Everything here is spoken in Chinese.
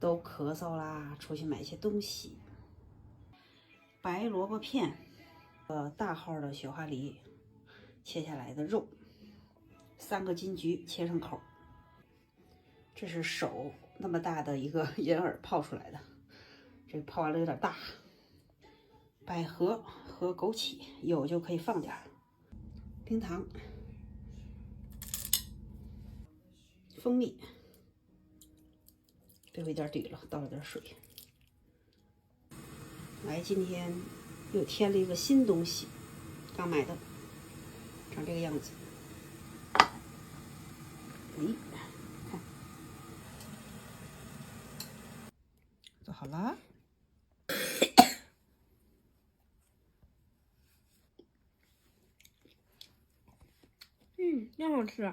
都咳嗽啦，出去买些东西。白萝卜片，大号的雪花梨，切下来的肉，3个金桔切成口。这是手那么大的一个银耳泡出来的，这泡完了有点大。百合和枸杞有就可以放点儿，冰糖、蜂蜜，这回有点底了，倒了点水。来，今天又添了一个新东西，刚买的，长这个样子。看，做好了。真好吃。